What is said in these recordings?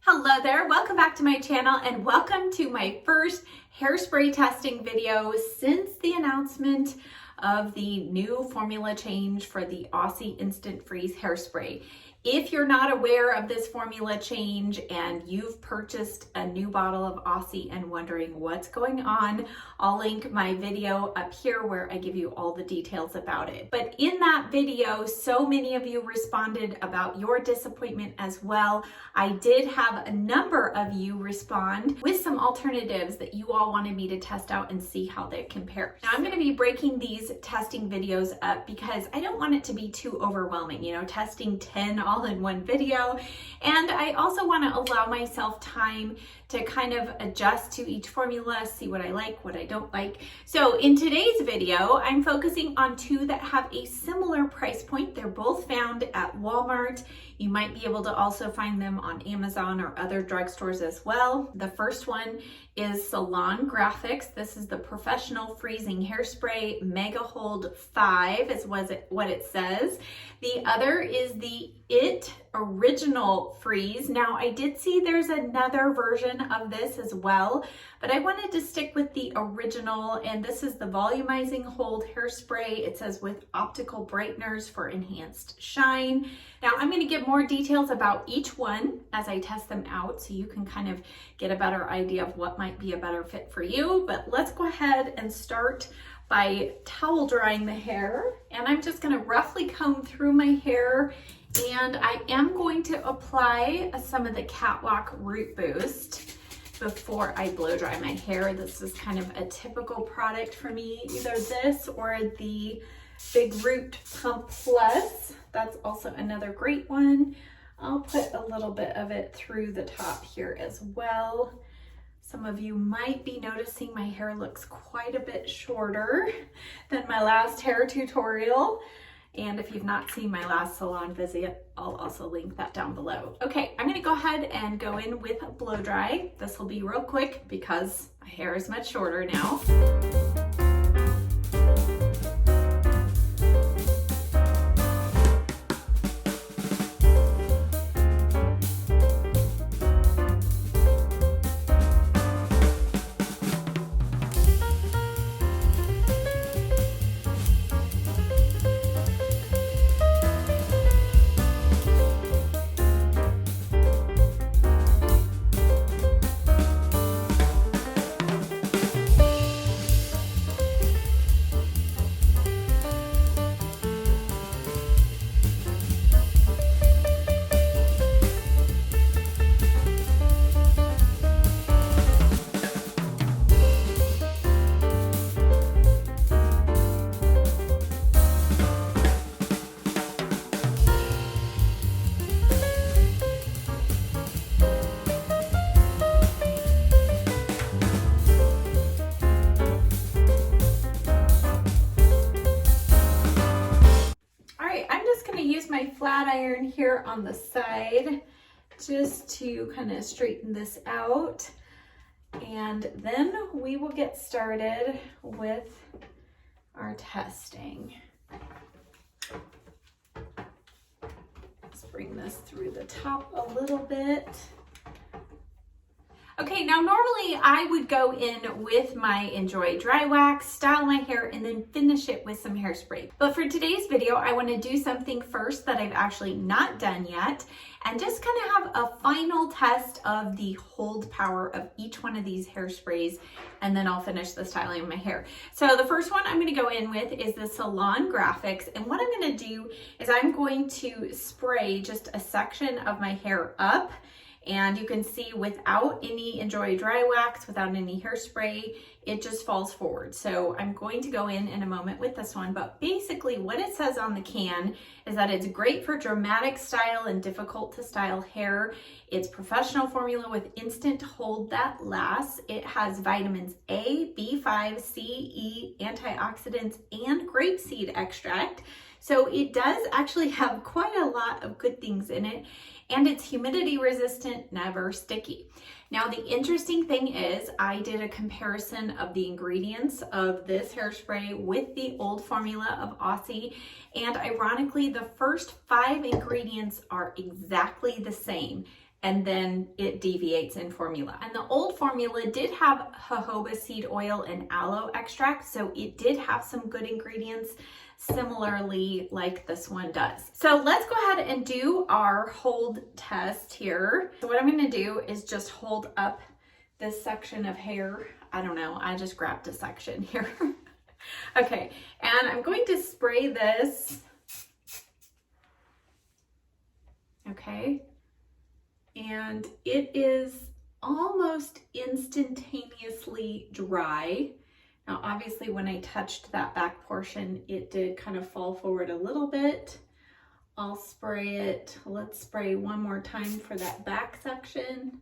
Hello there, welcome back to my channel and welcome to my first hairspray testing video since the announcement of the new formula change for the Aussie Instant Freeze Hairspray. If you're not aware of this formula change and you've purchased a new bottle of Aussie and wondering what's going on, I'll link my video up here where I give you all the details about it. But in that video, so many of you responded about your disappointment as well. I did have a number of you respond with some alternatives that you all wanted me to test out and see how they compare. Now I'm going to be breaking these testing videos up because I don't want it to be too overwhelming, testing 10 all in one video. And I also want to allow myself time to kind of adjust to each formula, see what I like, what I don't like. So in today's video, I'm focusing on two that have a similar price point. They're both found at Walmart. You might be able to also find them on Amazon or other drugstores as well. The first one is Salon Grafix. This is the Professional Freezing Hairspray Mega Hold 5 is what it says. The other is the It Original Freeze. Now I did see there's another version of this as well, but I wanted to stick with the original, and this is the volumizing hold hairspray. It says with optical brighteners for enhanced shine. Now I'm going to give more details about each one as I test them out so you can kind of get a better idea of what might be a better fit for you. But let's go ahead and start by towel drying the hair, and I'm just going to roughly comb through my hair, and I am going to apply some of the Catwalk Root Boost before I blow dry my hair. This is kind of a typical product for me, either this or the Big Root Pump Plus. That's also another great one. I'll put a little bit of it through the top here as well. Some of you might be noticing my hair looks quite a bit shorter than my last hair tutorial. And if you've not seen my last salon visit, I'll also link that down below. Okay, I'm gonna go ahead and go in with blow dry. This will be real quick because my hair is much shorter now. My flat iron here on the side just to kind of straighten this out, and then we will get started with our testing. Let's bring this through the top a little bit. Okay, now normally I would go in with my Enjoy Dry Wax, style my hair, and then finish it with some hairspray. But for today's video, I want to do something first that I've actually not done yet, and just kind of have a final test of the hold power of each one of these hairsprays, and then I'll finish the styling of my hair. So the first one I'm going to go in with is the Salon Grafix, and what I'm going to do is I'm going to spray just a section of my hair up. And you can see without any Enjoy Dry Wax, without any hairspray, it just falls forward. So I'm going to go in a moment with this one, but basically what it says on the can is that it's great for dramatic style and difficult to style hair. It's professional formula with instant hold that lasts. It has vitamins A, B5, C, E, antioxidants, and grapeseed extract. So it does actually have quite a lot of good things in it, and it's humidity resistant, never sticky. Now the interesting thing is I did a comparison of the ingredients of this hairspray with the old formula of Aussie, and ironically the first 5 ingredients are exactly the same. and then it deviates in formula. And the old formula did have jojoba seed oil and aloe extract, so it did have some good ingredients, similarly like this one does. So let's go ahead and do our hold test here. So what I'm going to do is just hold up this section of hair. I don't know, I just grabbed a section here. Okay, and I'm going to spray this. Okay, and it is almost instantaneously dry. Now, obviously, when I touched that back portion, it did kind of fall forward a little bit. I'll spray it. Let's spray one more time for that back section.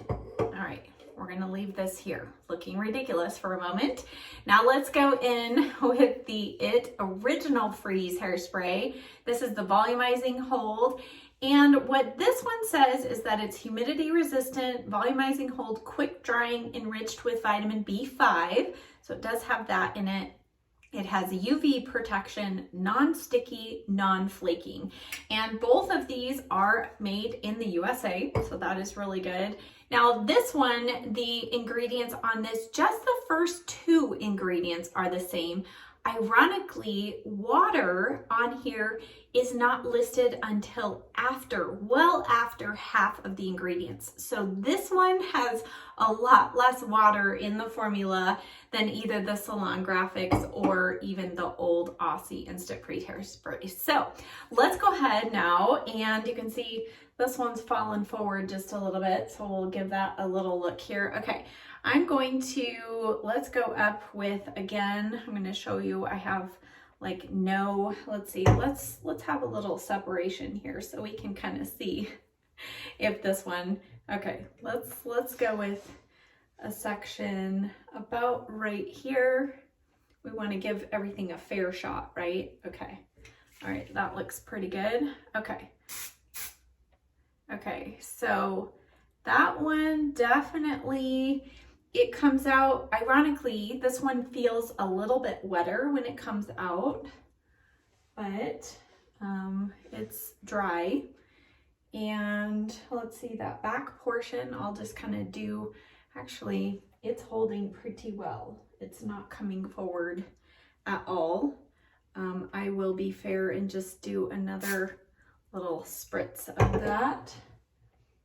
All right, we're gonna leave this here looking ridiculous for a moment. Now let's go in with the Original Freeze Hairspray. This is the volumizing hold. And what this one says is that it's humidity resistant, volumizing hold, quick drying, enriched with vitamin B5. So it does have that in it. It has UV protection, non-sticky, non-flaking. And both of these are made in the USA, so that is really good. Now this one, the ingredients on this, just the first two ingredients are the same. Ironically, water on here is not listed until after, well after half of the ingredients. So this one has a lot less water in the formula than either the Salon Grafix or even the old Aussie Instant Freeze Hairspray. So let's go ahead now, and you can see this one's fallen forward just a little bit, so we'll give that a little look here. Okay, I'm going to, let's go up with, again, I'm going to show you, I have like no, let's see, let's have a little separation here so we can kind of see if this one, okay, let's go with a section about right here. We want to give everything a fair shot, right? Okay, all right, that looks pretty good. Okay, so that one definitely, it comes out, ironically, this one feels a little bit wetter when it comes out, but it's dry. And let's see, that back portion, I'll just kind of do, actually, it's holding pretty well. It's not coming forward at all. I will be fair and just do another little spritz of that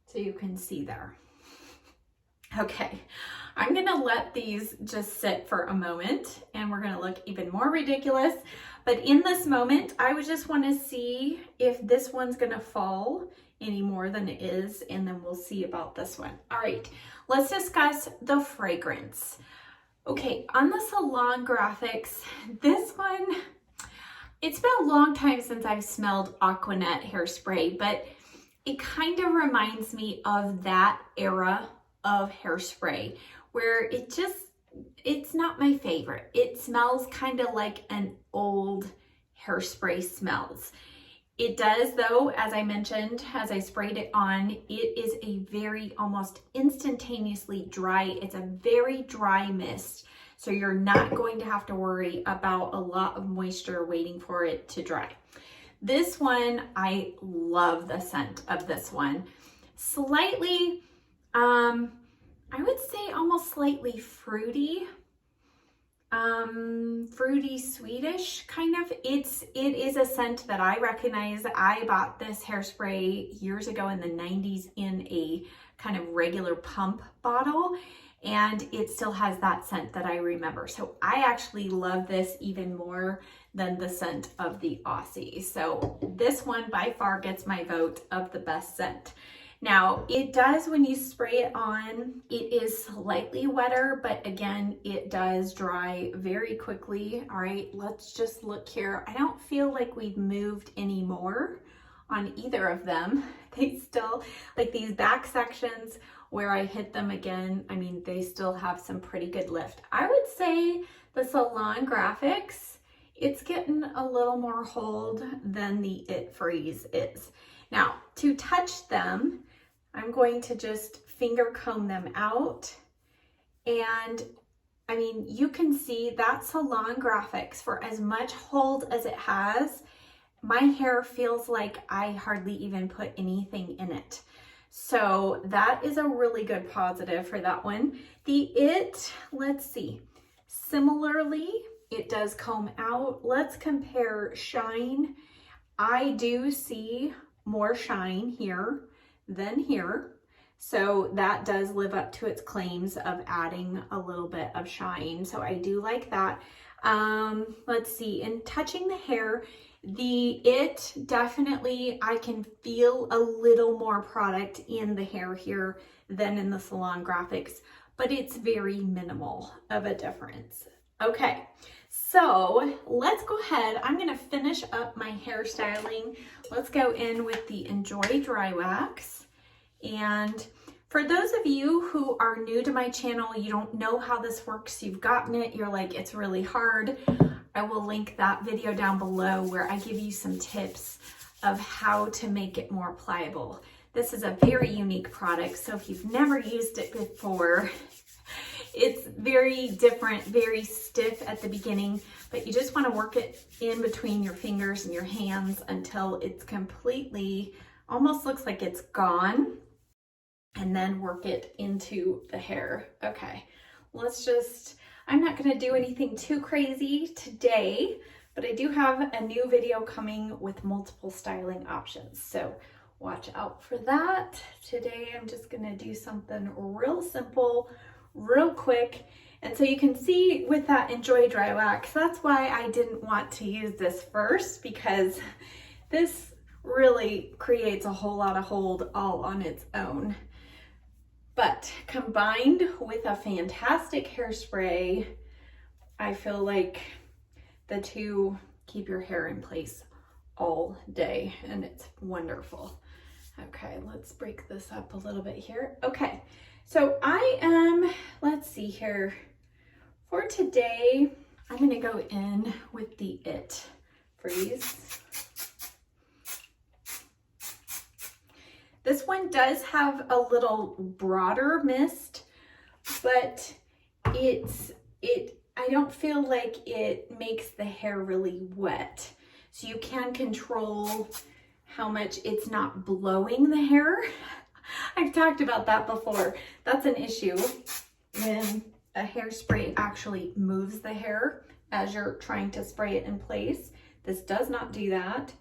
so you can see there. Okay, I'm gonna let these just sit for a moment and we're gonna look even more ridiculous. But in this moment, I would just wanna see if this one's gonna fall any more than it is, and then we'll see about this one. All right, let's discuss the fragrance. Okay, on the Salon Grafix, this one, it's been a long time since I've smelled Aquanet hairspray, but it kind of reminds me of that era of hairspray where it's not my favorite. It smells kind of like an old hairspray smells. It does though, as I mentioned, as I sprayed it on, it is a very almost instantaneously dry, it's a very dry mist. So you're not going to have to worry about a lot of moisture waiting for it to dry. This one, I love the scent of this one. Slightly, I would say almost slightly fruity, fruity sweetish kind of. It is a scent that I recognize. I bought this hairspray years ago in the 90s in a kind of regular pump bottle, and it still has that scent that I remember. So I actually love this even more than the scent of the Aussie. So this one by far gets my vote of the best scent. Now it does, when you spray it on, it is slightly wetter, but again, it does dry very quickly. All right, let's just look here. I don't feel like we've moved any more on either of them. They still, like these back sections where I hit them again, I mean, they still have some pretty good lift. I would say the Salon Grafix, it's getting a little more hold than the Freeze is. Now, to touch them, I'm going to just finger comb them out. And I mean, you can see that Salon Grafix, for as much hold as it has, my hair feels like I hardly even put anything in it. So that is a really good positive for that one. Let's see, similarly, it does comb out. Let's compare shine. I do see more shine here than here. So that does live up to its claims of adding a little bit of shine. So I do like that. Let's see, in touching the hair, definitely, I can feel a little more product in the hair here than in the Salon Grafix, but it's very minimal of a difference. Okay, so let's go ahead. I'm gonna finish up my hairstyling. Let's go in with the Enjoy Dry Wax. And for those of you who are new to my channel, you don't know how this works, you've gotten it, you're like, it's really hard, I will link that video down below where I give you some tips of how to make it more pliable. This is a very unique product, so if you've never used it before, it's very different, very stiff at the beginning, but you just want to work it in between your fingers and your hands until it's completely, almost looks like it's gone, and then work it into the hair. Okay, I'm not going to do anything too crazy today, but I do have a new video coming with multiple styling options. So watch out for that. Today, I'm just going to do something real simple, real quick. And so you can see with that Enjoy Dry Wax, that's why I didn't want to use this first, because this really creates a whole lot of hold all on its own. But combined with a fantastic hairspray, I feel like the two keep your hair in place all day, and it's wonderful. Okay, let's break this up a little bit here. Okay, so let's see here. For today, I'm gonna go in with the Freeze. This one does have a little broader mist, but I don't feel like it makes the hair really wet. So you can control how much it's not blowing the hair. I've talked about that before. That's an issue when a hairspray actually moves the hair as you're trying to spray it in place. This does not do that.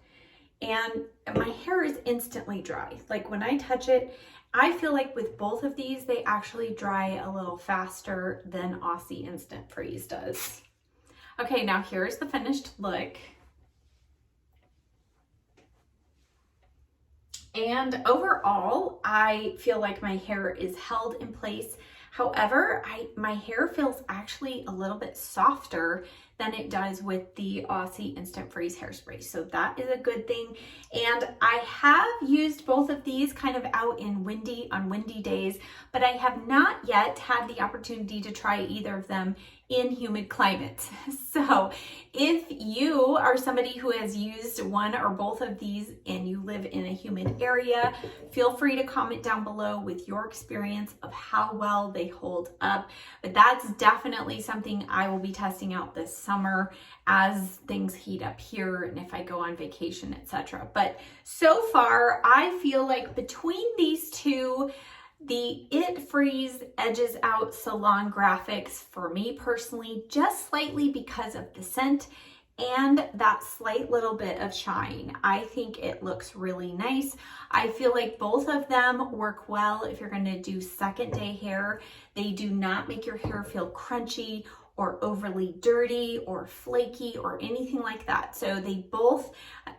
And my hair is instantly dry. Like when I touch it, I feel like with both of these, they actually dry a little faster than Aussie Instant Freeze does. Okay, now here's the finished look. And overall, I feel like my hair is held in place. However, my hair feels actually a little bit softer than it does with the Aussie Instant Freeze Hairspray. So that is a good thing. And I have used both of these kind of out on windy days, but I have not yet had the opportunity to try either of them in humid climates. So if you are somebody who has used one or both of these and you live in a humid area, feel free to comment down below with your experience of how well they hold up. But that's definitely something I will be testing out this summer as things heat up here and if I go on vacation, etc. But so far, I feel like between these two, the Freeze edges out Salon Grafix for me personally, just slightly because of the scent and that slight little bit of shine. I think it looks really nice. I feel like both of them work well if you're going to do second day hair. They do not make your hair feel crunchy or overly dirty or flaky or anything like that. So they both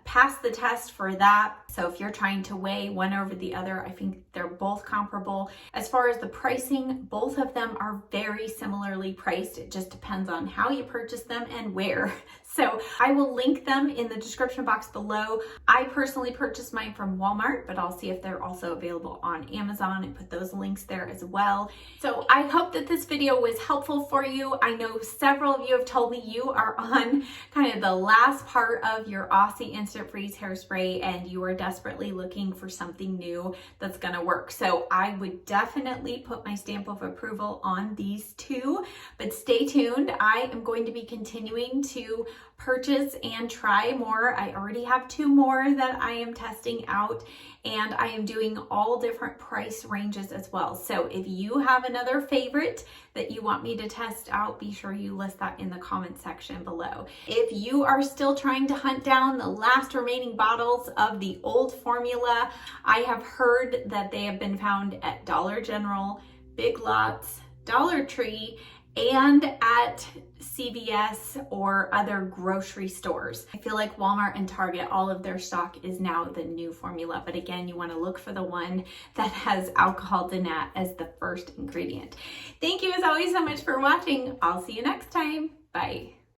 pass the test for that. So if you're trying to weigh one over the other, I think they're both comparable. As far as the pricing, both of them are very similarly priced. It just depends on how you purchase them and where. So I will link them in the description box below. I personally purchased mine from Walmart, but I'll see if they're also available on Amazon and put those links there as well. So I hope that this video was helpful for you. I know several of you have told me you are on kind of the last part of your Aussie Instant Freeze Hairspray and you are desperately looking for something new that's gonna work. So I would definitely put my stamp of approval on these two, but stay tuned. I am going to be continuing to purchase and try more. I already have 2 more that I am testing out, and I am doing all different price ranges as well. So if you have another favorite that you want me to test out, be sure you list that in the comment section below. If you are still trying to hunt down the last remaining bottles of the old formula, I have heard that they have been found at Dollar General, Big Lots, Dollar Tree, and at CVS or other grocery stores. I feel like Walmart and Target, all of their stock is now the new formula. But again, you want to look for the one that has alcohol denat as the first ingredient. Thank you as always so much for watching. I'll see you next time. Bye.